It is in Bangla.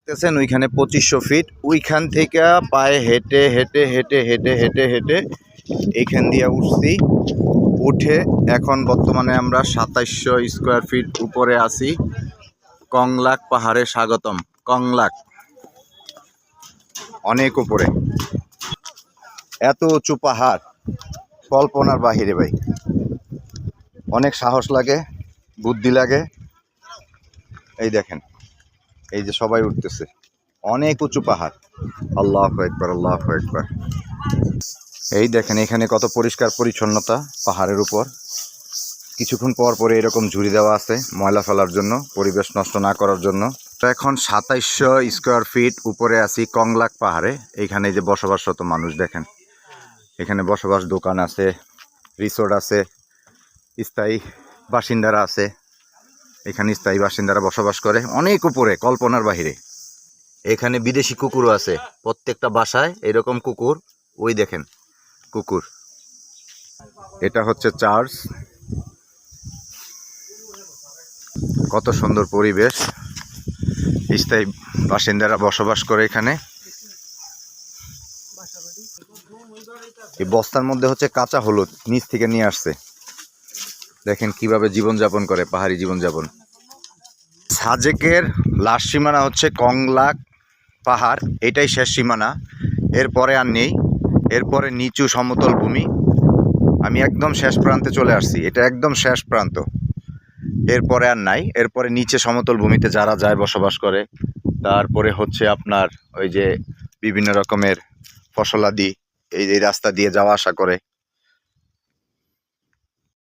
দেখতেছেন ওইখানে 2500 ফিট, ওইখান থেকে পায়ে হেঁটে হেঁটে হেঁটে হেঁটে হেঁটে হেঁটে এইখান দিয়ে উঠছি। উঠে এখন বর্তমানে আমরা 2700 স্কোয়ার ফিট উপরে আছি। কংলাক পাহাড়ে স্বাগতম। কংলাক অনেক উপরে, এত উঁচু পাহাড় কল্পনার বাহিরে ভাই। অনেক সাহস লাগে, বুদ্ধি লাগে। এই দেখেন, এই যে সবাই উঠতেছে, অনেক উঁচু পাহাড়। আল্লাহু আকবার, আল্লাহু আকবার। এই দেখেন এখানে কত পরিষ্কার পরিচ্ছন্নতা পাহাড়ের উপর। কিছুক্ষণ পর পরে এরকম ঝুড়ি দেওয়া আছে ময়লা ফেলার জন্য, পরিবেশ নষ্ট না করার জন্য। তো এখন 2700 স্কোয়ার ফিট উপরে আছি কংলাক পাহাড়ে। এইখানে যে বসবাসরত মানুষ দেখেন, এখানে বসবাস, দোকান আছে, রিসোর্ট আছে, স্থায়ী বাসিন্দারা আছে। এখানে স্থায়ী বাসিন্দারা বসবাস করে অনেক উপরে, কল্পনার বাহিরে। এখানে বিদেশি কুকুরও আছে, প্রত্যেকটা বাসায় এরকম কুকুর। ওই দেখেন কুকুর। এটা হচ্ছে চার্চ। কত সুন্দর পরিবেশ, স্থায়ী বাসিন্দারা বসবাস করে এখানে। এই বস্তার মধ্যে হচ্ছে কাঁচা হলুদ, নিচ থেকে নিয়ে আসছে। দেখেন কিভাবে জীবনযাপন করে, পাহাড়ি জীবনযাপন। সাজেকের লাস্ট সীমানা হচ্ছে কংলাক পাহাড়, এটাই শেষ সীমানা। এরপরে আর নেই, এরপরে নিচু সমতল ভূমি। আমি একদম শেষ প্রান্তে চলে আসছি, এটা একদম শেষ প্রান্ত। এরপরে আর নাই, এরপরে নিচে সমতল ভূমিতে যারা যায় বসবাস করে। তারপরে হচ্ছে আপনার ওই যে বিভিন্ন রকমের ফসলাদি এই রাস্তা দিয়ে যাওয়া আসা করে।